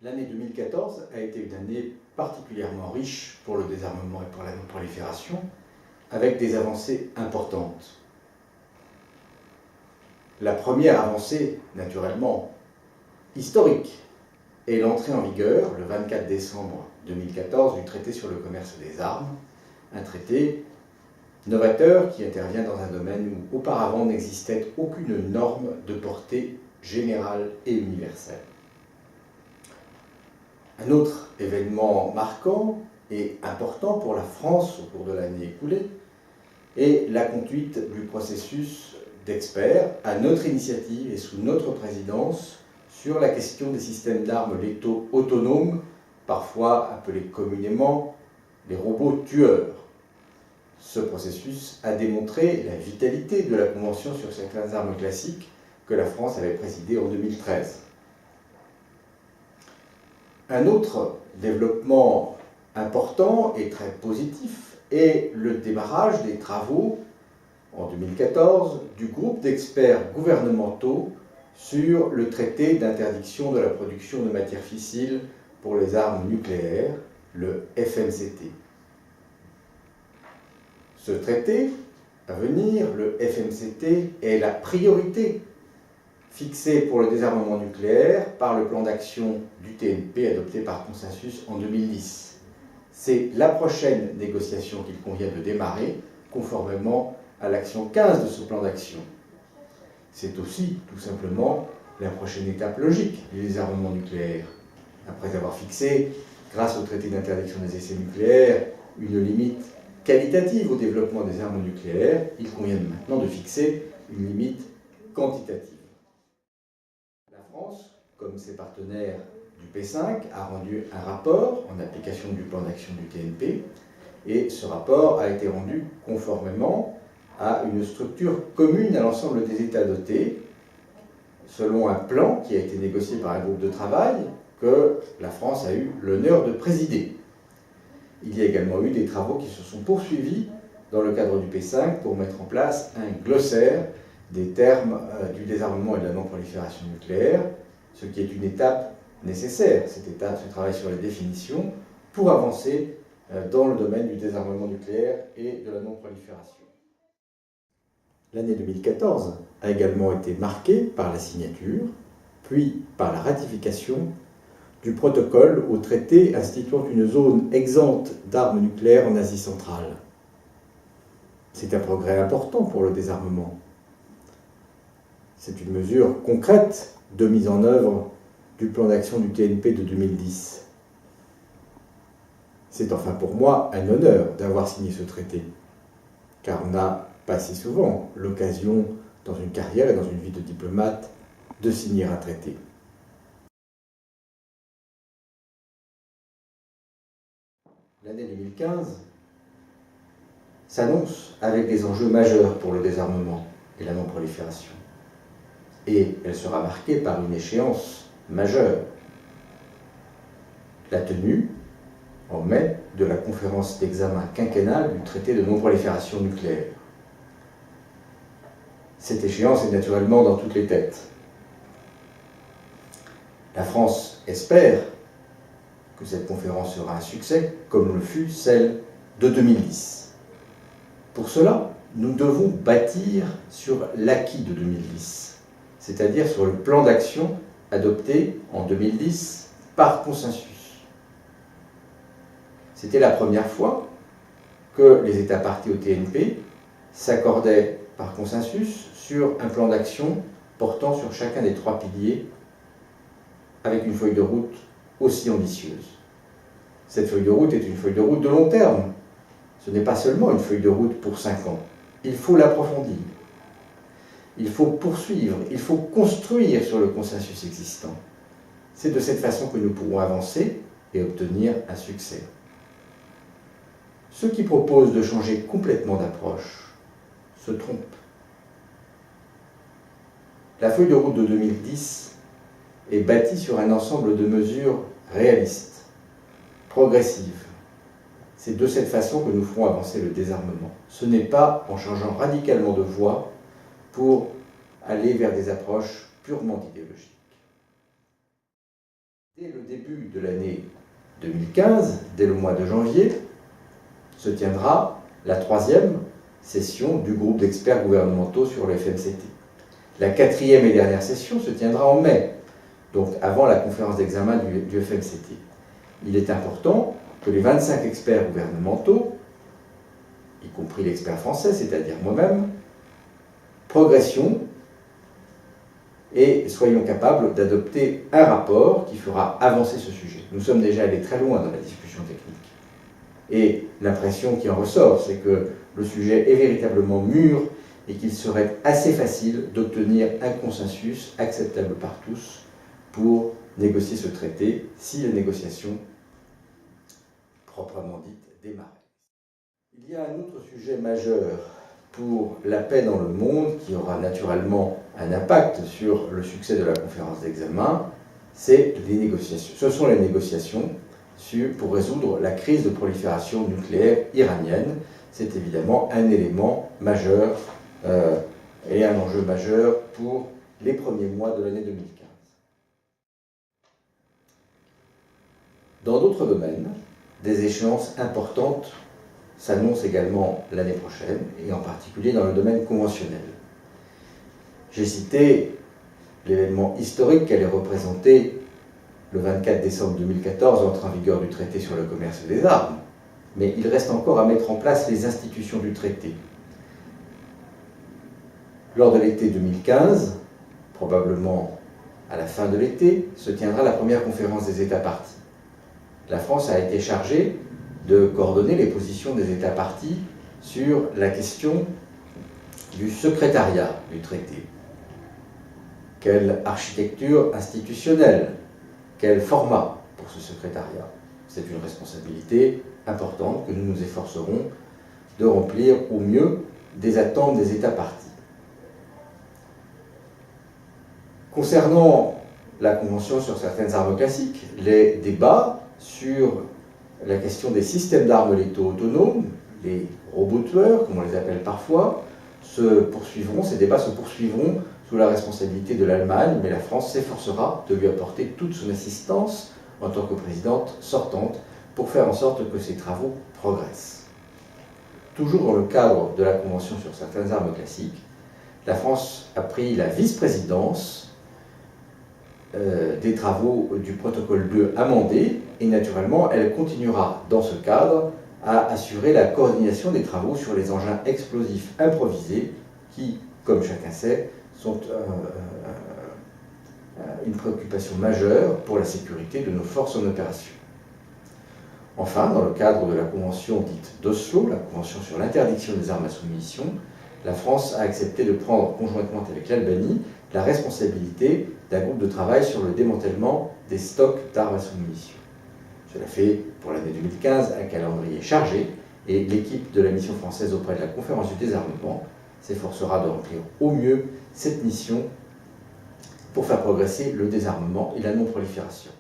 L'année 2014 a été une année particulièrement riche pour le désarmement et pour la non-prolifération, avec des avancées importantes. La première avancée, naturellement, historique, est l'entrée en vigueur, le 24 décembre 2014, du traité sur le commerce des armes, un traité novateur qui intervient dans un domaine où auparavant n'existait aucune norme de portée générale et universelle. Un autre événement marquant et important pour la France au cours de l'année écoulée est la conduite du processus d'experts à notre initiative et sous notre présidence sur la question des systèmes d'armes létaux autonomes, parfois appelés communément les robots tueurs. Ce processus a démontré la vitalité de la Convention sur certaines armes classiques que la France avait présidée en 2013. Un autre développement important et très positif est le démarrage des travaux en 2014 du groupe d'experts gouvernementaux sur le traité d'interdiction de la production de matières fissiles pour les armes nucléaires, le FMCT. Ce traité à venir, le FMCT, est la priorité fixée pour le désarmement nucléaire par le plan d'action du TNP adopté par consensus en 2010. C'est la prochaine négociation qu'il convient de démarrer, conformément à l'action 15 de ce plan d'action. C'est aussi, tout simplement, la prochaine étape logique du désarmement nucléaire. Après avoir fixé, grâce au traité d'interdiction des essais nucléaires, une limite qualitative au développement des armes nucléaires, il convient maintenant de fixer une limite quantitative. La France, comme ses partenaires du P5, a rendu un rapport en application du plan d'action du TNP, et ce rapport a été rendu conformément à une structure commune à l'ensemble des États dotés, selon un plan qui a été négocié par un groupe de travail que la France a eu l'honneur de présider. Il y a également eu des travaux qui se sont poursuivis dans le cadre du P5 pour mettre en place un glossaire des termes du désarmement et de la non-prolifération nucléaire, ce qui est une étape nécessaire, ce travail sur les définitions, pour avancer dans le domaine du désarmement nucléaire et de la non-prolifération. L'année 2014 a également été marquée par la signature, puis par la ratification du protocole au traité instituant une zone exempte d'armes nucléaires en Asie centrale. C'est un progrès important pour le désarmement. C'est une mesure concrète de mise en œuvre du plan d'action du TNP de 2010. C'est enfin pour moi un honneur d'avoir signé ce traité, car on n'a pas si souvent l'occasion, dans une carrière et dans une vie de diplomate, de signer un traité. L'année 2015 s'annonce avec des enjeux majeurs pour le désarmement et la non-prolifération. Et elle sera marquée par une échéance majeure. La tenue, en mai, de la conférence d'examen quinquennale du traité de non-prolifération nucléaire. Cette échéance est naturellement dans toutes les têtes. La France espère que cette conférence sera un succès, comme le fut celle de 2010. Pour cela, nous devons bâtir sur l'acquis de 2010, c'est-à-dire sur le plan d'action adopté en 2010 par consensus. C'était la première fois que les États parties au TNP s'accordaient par consensus sur un plan d'action portant sur chacun des 3 piliers avec une feuille de route aussi ambitieuse. Cette feuille de route est une feuille de route de long terme. Ce n'est pas seulement une feuille de route pour 5 ans. Il faut l'approfondir. Il faut poursuivre, il faut construire sur le consensus existant. C'est de cette façon que nous pourrons avancer et obtenir un succès. Ceux qui proposent de changer complètement d'approche se trompent. La feuille de route de 2010 est bâtie sur un ensemble de mesures réalistes, progressives. C'est de cette façon que nous ferons avancer le désarmement. Ce n'est pas en changeant radicalement de voie pour aller vers des approches purement idéologiques. Dès le début de l'année 2015, dès le mois de janvier, se tiendra la 3e session du groupe d'experts gouvernementaux sur le FMCT. La 4e et dernière session se tiendra en mai, donc avant la conférence d'examen du FMCT. Il est important que les 25 experts gouvernementaux, y compris l'expert français, c'est-à-dire moi-même, progressions et soyons capables d'adopter un rapport qui fera avancer ce sujet. Nous sommes déjà allés très loin dans la discussion technique. Et l'impression qui en ressort, c'est que le sujet est véritablement mûr et qu'il serait assez facile d'obtenir un consensus acceptable par tous pour négocier ce traité si les négociations proprement dites démarraient. Il y a un autre sujet majeur pour la paix dans le monde qui aura naturellement un impact sur le succès de la conférence d'examen, c'est les négociations. Ce sont les négociations pour résoudre la crise de prolifération nucléaire iranienne. C'est évidemment un élément majeur et un enjeu majeur pour les premiers mois de l'année 2015. Dans d'autres domaines, des échéances importantes s'annoncent également l'année prochaine, et en particulier dans le domaine conventionnel. J'ai cité l'événement historique qu'elle est représentée le 24 décembre 2014, l'entrée en vigueur du traité sur le commerce des armes, mais il reste encore à mettre en place les institutions du traité. Lors de l'été 2015, probablement à la fin de l'été, se tiendra la première conférence des États parties. La France a été chargée de coordonner les positions des États parties sur la question du secrétariat du traité. Quelle architecture institutionnelle, quel format pour ce secrétariat? C'est une responsabilité importante que nous nous efforcerons de remplir au mieux des attentes des États parties. Concernant la Convention sur certaines armes classiques, les débats sur la question des systèmes d'armes létaux autonomes, les robots tueurs, comme on les appelle parfois, ces débats se poursuivront sous la responsabilité de l'Allemagne, mais la France s'efforcera de lui apporter toute son assistance en tant que présidente sortante pour faire en sorte que ces travaux progressent. Toujours dans le cadre de la Convention sur certaines armes classiques, la France a pris la vice-présidence des travaux du protocole 2 amendé, et naturellement, elle continuera dans ce cadre à assurer la coordination des travaux sur les engins explosifs improvisés qui, comme chacun sait, sont une préoccupation majeure pour la sécurité de nos forces en opération. Enfin, dans le cadre de la convention dite d'Oslo, la convention sur l'interdiction des armes à sous-munition, la France a accepté de prendre conjointement avec l'Albanie la responsabilité d'un groupe de travail sur le démantèlement des stocks d'armes à sous-munition. Cela fait pour l'année 2015 un calendrier chargé et l'équipe de la mission française auprès de la conférence du désarmement s'efforcera de remplir au mieux cette mission pour faire progresser le désarmement et la non-prolifération.